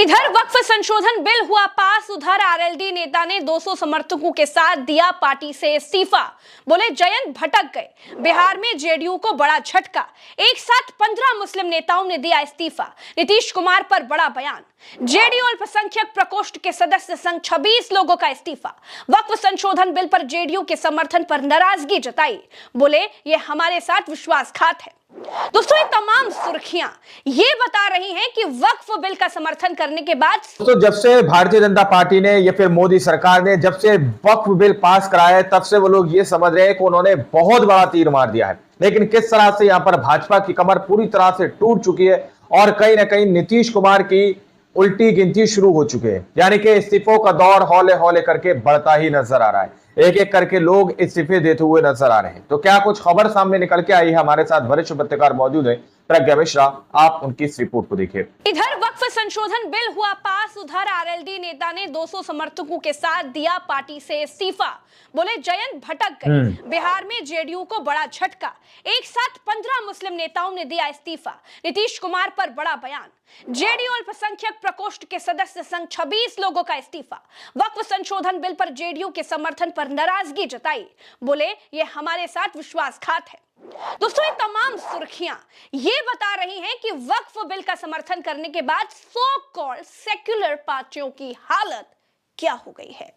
इधर वक्फ संशोधन बिल हुआ पास, उधर आरएलडी नेता ने 200 समर्थकों के साथ दिया पार्टी से इस्तीफा। बोले जयंत भटक गए। बिहार में जेडीयू को बड़ा झटका, एक साथ 15 मुस्लिम नेताओं ने दिया इस्तीफा। नीतीश कुमार पर बड़ा बयान। जेडीयू अल्पसंख्यक प्रकोष्ठ के सदस्य संग 26 लोगों का इस्तीफा। वक्फ संशोधन बिल पर जेडीयू के समर्थन पर नाराजगी जताई। बोले ये हमारे साथ विश्वासघात है। दोस्तों ये तमाम सुर्खियां ये बता रही हैं कि वक्फ बिल का समर्थन करने के बाद तो जब से भारतीय जनता पार्टी ने या फिर मोदी सरकार ने जब से वक्फ बिल पास कराया है, तब से वो लोग ये समझ रहे हैं कि उन्होंने बहुत बड़ा तीर मार दिया है। लेकिन किस तरह से यहाँ पर भाजपा की कमर पूरी तरह से टूट चुकी है और कहीं ना कहीं नीतीश कुमार की उल्टी गिनती शुरू हो चुकी है, यानी कि इस्तीफों का दौर हौले हौले करके बढ़ता ही नजर आ रहा है। एक एक करके लोग इस्तीफे देते हुए नजर आ रहे हैं। तो क्या कुछ खबर सामने निकल के आई है? हमारे साथ वरिष्ठ पत्रकार मौजूद है प्रज्ञा मिश्रा, आप उनकी इस रिपोर्ट को देखिए। इधर वक्फ संशोधन बिल हुआ पास, उधर आरएलडी नेता ने 200 समर्थकों के साथ दिया पार्टी से इस्तीफा। बोले जयंत भटक गए। बिहार में जेडीयू को बड़ा झटका, एक साथ 15 मुस्लिम नेताओं ने दिया इस्तीफा। नीतीश कुमार पर बड़ा बयान। जेडीयू अल्पसंख्यक प्रकोष्ठ के सदस्य संग 26 लोगों का इस्तीफा। वक्फ संशोधन बिल पर जेडीयू के समर्थन पर नाराजगी जताई। बोले ये हमारे साथ विश्वासघात है। दोस्तों ये तमाम सुर्खियां ये बता रही हैं कि वक्फ बिल का समर्थन करने के बाद सो कॉल्ड सेक्युलर पार्टियों की हालत क्या हो गई है।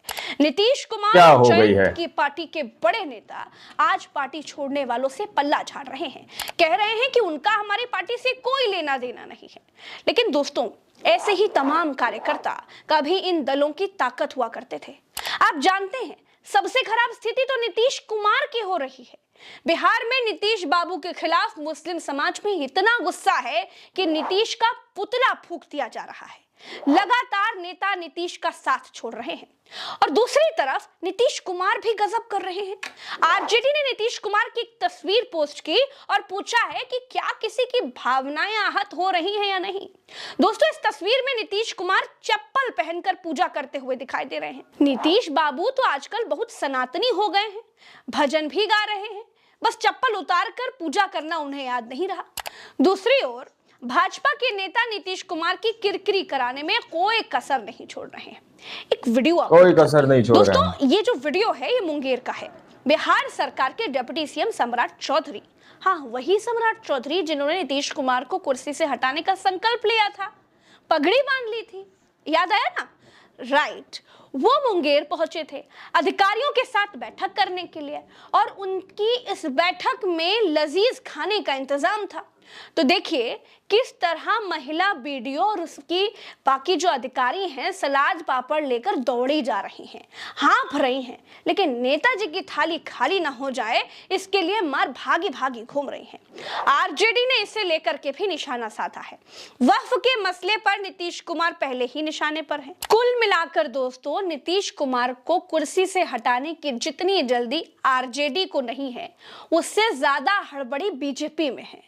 नीतीश कुमार जयंत की पार्टी के बड़े नेता आज पार्टी छोड़ने वालों से पल्ला झाड़ रहे हैं। कह रहे हैं कि उनका हमारी पार्टी से कोई लेना देना नहीं है। लेकिन दोस्तों ऐसे ही तमाम कार्यकर्ता कभी इन दलों की ताकत हुआ करते थे। आप जानते हैं सबसे खराब स्थिति तो नीतीश कुमार की हो रही है। बिहार में नीतीश बाबू के खिलाफ मुस्लिम समाज में इतना गुस्सा है कि नीतीश का पुतला फूंक दिया जा रहा है। लगातार नेता नीतीश का साथ छोड़ रहे हैं और दूसरी तरफ नीतीश कुमार भी गजब कर रहे हैं। आरजेडी ने नीतीश कुमार की एक तस्वीर पोस्ट की और पूछा है कि क्या किसी की भावनाएं आहत हो रही हैं या नहीं। दोस्तों इस तस्वीर में नीतीश कुमार चप्पल पहनकर पूजा करते हुए दिखाई दे रहे हैं। नीतीश बाबू तो आजकल बहुत सनातनी हो गए हैं, भजन भी गा रहे हैं, बस चप्पल उतार कर पूजा करना उन्हें याद नहीं रहा। दूसरी ओर भाजपा के नेता नीतीश कुमार की किरकिरी कराने में कोई कसर नहीं छोड़ रहे हैं। एक वीडियो कोई कसर नहीं छोड़ रहे हैं। दोस्तों ये जो वीडियो है ये मुंगेर का है। बिहार सरकार के डिप्टी सीएम सम्राट चौधरी, हाँ वही सम्राट चौधरी जिन्होंने नीतीश कुमार को कुर्सी से हटाने का संकल्प लिया था, पगड़ी बांध ली थी, याद आया ना? राइट, वो मुंगेर पहुंचे थे अधिकारियों के साथ बैठक करने के लिए और उनकी इस बैठक में लजीज खाने का इंतजाम था। तो देखिए किस तरह महिला बीडीओ और उसकी बाकी जो अधिकारी हैं सलाद पापड़ लेकर दौड़ी जा रही हैं, हाँफ रही हैं, लेकिन नेताजी की थाली खाली ना हो जाए इसके लिए मार भागी भागी घूम रही हैं। आरजेडी ने इसे लेकर के भी निशाना साधा है। वक्फ के मसले पर नीतीश कुमार पहले ही निशाने पर हैं। कुल मिलाकर दोस्तों नीतीश कुमार को कुर्सी से हटाने की जितनी जल्दी आरजेडी को नहीं है, उससे ज्यादा हड़बड़ी बीजेपी में है,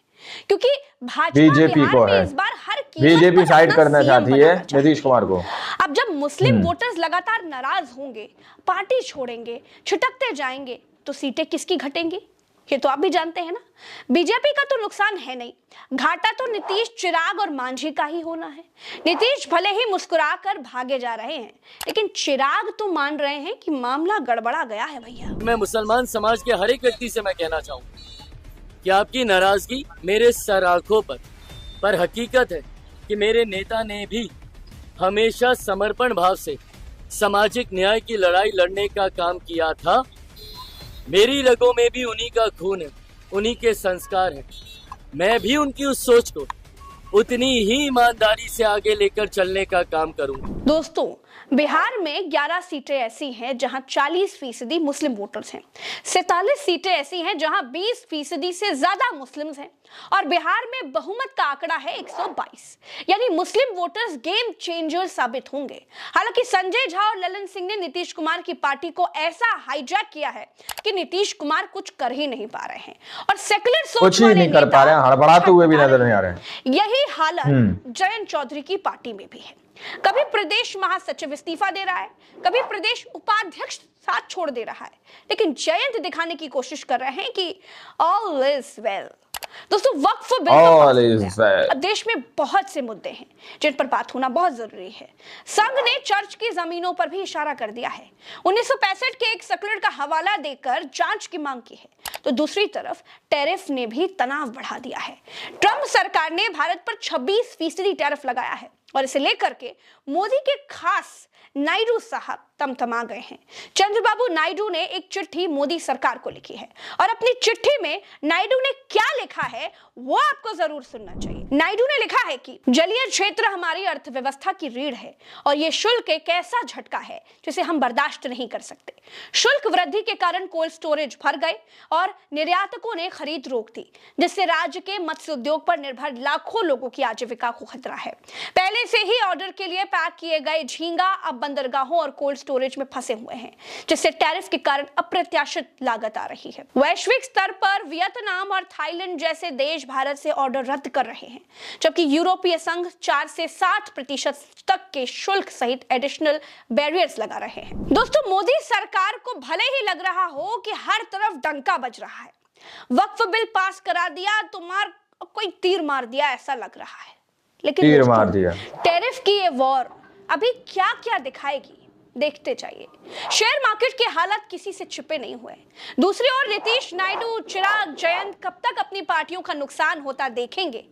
क्योंकि भाजपा बीजेपी को है, इस बार हर बीजेपी साइड करना चाहती है नीतीश कुमार को। अब जब मुस्लिम वोटर्स लगातार नाराज होंगे, पार्टी छोड़ेंगे, छिटकते जाएंगे, तो सीटें किसकी घटेंगी ये तो आप भी जानते हैं ना। बीजेपी का तो नुकसान है नहीं, घाटा तो नीतीश, चिराग और मांझी का ही होना है। नीतीश भले ही मुस्कुराकर भागे जा रहे हैं, लेकिन चिराग तो मान रहे हैं कि मामला गड़बड़ा गया है। भैया मैं मुसलमान समाज के हर एक व्यक्ति से मैं कहना चाहूँगा कि आपकी नाराजगी मेरे सर आंखों पर हकीकत है कि मेरे नेता ने भी हमेशा समर्पण भाव से सामाजिक न्याय की लड़ाई लड़ने का काम किया था। मेरी रगों में भी उन्हीं का खून है, उन्हीं के संस्कार हैं। मैं भी उनकी उस सोच को उतनी ही ईमानदारी से आगे लेकर चलने का काम करूंगा। दोस्तों बिहार में 11 सीटें ऐसी हैं जहां 40% मुस्लिम वोटर्स हैं, 47 सीटें ऐसी हैं जहां 20% से ज्यादा मुस्लिम्स हैं और बिहार में बहुमत का आंकड़ा है 122, यानी मुस्लिम वोटर्स गेम चेंजर साबित होंगे। हालांकि संजय झा और ललन सिंह ने नीतीश कुमार की पार्टी को ऐसा हाईजैक किया है कि नीतीश कुमार कुछ कर ही नहीं पा रहे हैं और सेक्युलर सोच वाले नहीं कर पा रहे हैं, हड़बड़ाते हुए भी नजर नहीं आ रहे हैं। यही हालत जयंत चौधरी की पार्टी में भी है। कभी प्रदेश महासचिव इस्तीफा दे रहा है, कभी प्रदेश उपाध्यक्ष साथ छोड़ दे रहा है, लेकिन जयंत दिखाने की कोशिश कर रहे हैं कि ऑल इज वेल। दोस्तों वक्फ बिल अब देश में बहुत से मुद्दे हैं जिन पर बात होना बहुत जरूरी है। संघ ने चर्च की जमीनों पर भी इशारा कर दिया है। 1965 के एक सर्कुलर का हवाला देकर जांच की मांग की है, तो दूसरी तरफ टैरिफ ने भी तनाव बढ़ा दिया है। ट्रंप सरकार ने भारत पर 26% टैरिफ लगाया है और इसे लेकर के मोदी के खास नायडू साहब तमतमा गए हैं। चंद्रबाबू नायडू ने एक चिट्ठी मोदी सरकार को लिखी है और अपनी चिट्ठी में नायडू ने क्या लिखा है वो आपको जरूर सुनना चाहिए। नायडू ने लिखा है कि जलीय क्षेत्र हमारी अर्थव्यवस्था की रीढ़ है और ये शुल्क एक ऐसा झटका है जिसे हम बर्दाश्त नहीं कर सकते। शुल्क वृद्धि के कारण कोल्ड स्टोरेज भर गए और निर्यातकों ने खरीद रोक दी, जिससे राज्य के मत्स्य उद्योग पर निर्भर लाखों लोगों की आजीविका को खतरा है। पहले से ही ऑर्डर के लिए पैक किए गए झींगा अब बंदरगाहों और कोल्ड स्टोरेज में फंसे हुए हैं, जिससे टैरिफ के कारण अप्रत्याशित लागत आ रही है। वैश्विक स्तर पर वियतनाम और थाईलैंड जैसे देश भारत से ऑर्डर रद्द कर रहे हैं, जबकि यूरोपीय संघ 4 से 7% तक के शुल्क सहित एडिशनल बैरियर्स लगा रहे हैं। दोस्तों, मोदी सरकार को भले ही लग रहा हो कि हर तरफ डंका बज रहा है, वक्फ बिल पास करा दिया तो कोई तीर मार दिया ऐसा लग रहा है, लेकिन तीर मार दिया। टैरिफ की ये वॉर अभी क्या क्या दिखाएगी देखते जाइए। शेयर मार्केट के हालात किसी से छिपे नहीं हुए। दूसरी ओर नीतीश नायडू, चिराग, जयंत कब तक अपनी पार्टियों का नुकसान होता देखेंगे?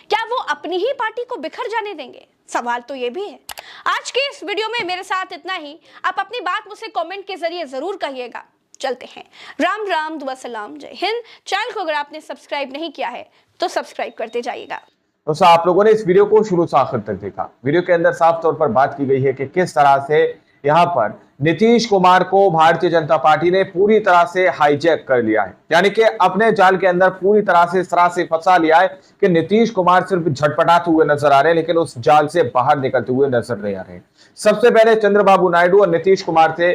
क्या वो अपनी ही पार्टी को बिखर जाने देंगे? सवाल तो ये भी है। आज के इस वीडियो में मेरे साथ इतना ही। आप अपनी बात मुझसे कमेंट के जरिए जरूर कहिएगा। चलते हैं। राम राम, दुआ सलाम, जय हिंद। चैनल को अगर आपने सब्सक्राइब नहीं किया है तो सब्सक्राइब करते जाइएगा। दोस्तों, आप लोगों ने इस वीडियो को शुरू से आखिर तक देखा। वीडियो के अंदर साफ तौर पर बात की गई है कि किस तरह से यहाँ पर नीतीश कुमार को भारतीय जनता पार्टी ने पूरी तरह से हाईजैक कर लिया है, यानी कि अपने जाल के अंदर पूरी तरह से इस तरह से फंसा लिया है कि नीतीश कुमार सिर्फ झटपटाते हुए नजर आ रहे हैं, लेकिन उस जाल से बाहर निकलते हुए नजर नहीं आ रहे। सबसे पहले चंद्रबाबू नायडू और नीतीश कुमार से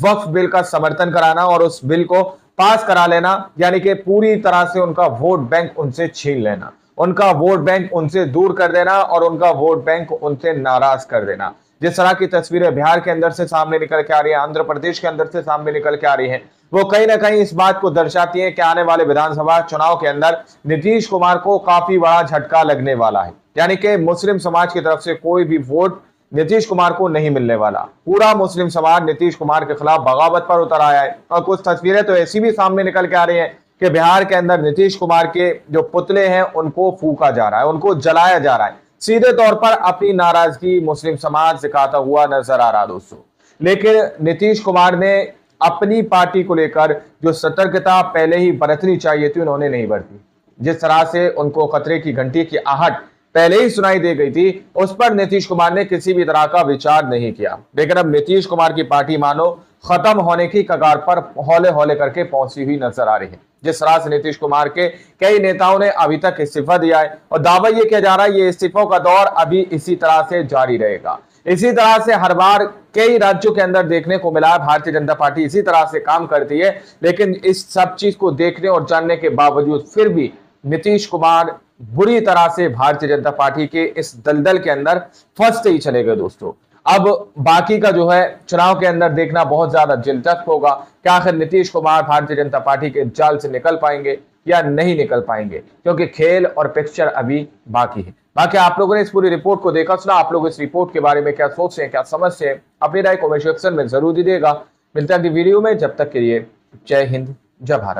वक्फ बिल का समर्थन कराना और उस बिल को पास करा लेना, यानी कि पूरी तरह से उनका वोट बैंक उनसे छीन लेना, उनका वोट बैंक उनसे दूर कर देना और उनका वोट बैंक उनसे नाराज कर देना। जिस तरह की तस्वीरें बिहार के अंदर से सामने निकल के आ रही है, आंध्र प्रदेश के अंदर से सामने निकल के आ रही हैं, वो कहीं ना कहीं इस बात को दर्शाती है कि आने वाले विधानसभा चुनाव के अंदर नीतीश कुमार को काफी बड़ा झटका लगने वाला है। यानी कि मुस्लिम समाज की तरफ से कोई भी वोट नीतीश कुमार को नहीं मिलने वाला। पूरा मुस्लिम समाज नीतीश कुमार के खिलाफ बगावत पर उतर आया है और कुछ तस्वीरें तो ऐसी भी सामने निकल के आ रही है कि बिहार के अंदर नीतीश कुमार के जो पुतले हैं उनको फूका जा रहा है, उनको जलाया जा रहा है। सीधे तौर पर अपनी नाराजगी मुस्लिम समाज दिखाता हुआ नजर आ रहा दोस्तों। लेकिन नीतीश कुमार ने अपनी पार्टी को लेकर जो सतर्कता पहले ही बरतनी चाहिए थी उन्होंने नहीं बरती। जिस तरह से उनको खतरे की घंटी की आहट पहले ही सुनाई दे गई थी, उस पर नीतीश कुमार ने किसी भी तरह का विचार नहीं किया। लेकिन अब नीतीश कुमार की पार्टी मानो खत्म होने की कगार पर हौले हौले करके पहुंची हुई नजर आ रही है। जिस तरह से नीतीश कुमार के कई नेताओं ने अभी तक इस्तीफा दिया है और दावा यह किया जा रहा है ये इस्तीफों का दौर अभी इसी तरह से जारी रहेगा। इसी तरह से हर बार कई राज्यों के अंदर देखने को मिला है भारतीय जनता पार्टी इसी तरह से काम करती है, लेकिन इस सब चीज को देखने और जानने के बावजूद फिर भी नीतीश कुमार बुरी तरह से भारतीय जनता पार्टी के इस दलदल के अंदर फंसते ही चले गए दोस्तों। अब बाकी का जो है चुनाव के अंदर देखना बहुत ज्यादा दिलचस्प होगा कि आखिर नीतीश कुमार भारतीय जनता पार्टी के जाल से निकल पाएंगे या नहीं निकल पाएंगे, क्योंकि खेल और पिक्चर अभी बाकी है। बाकी आप लोगों ने इस पूरी रिपोर्ट को देखा सुना, आप लोग इस रिपोर्ट के बारे में क्या सोचते हैं, क्या समझते हैं, अपनी राय कमेंट सेक्शन में जरूर दीजिएगा। मिलते हैं अगली वीडियो में, जब तक के लिए जय हिंद, जय भारत।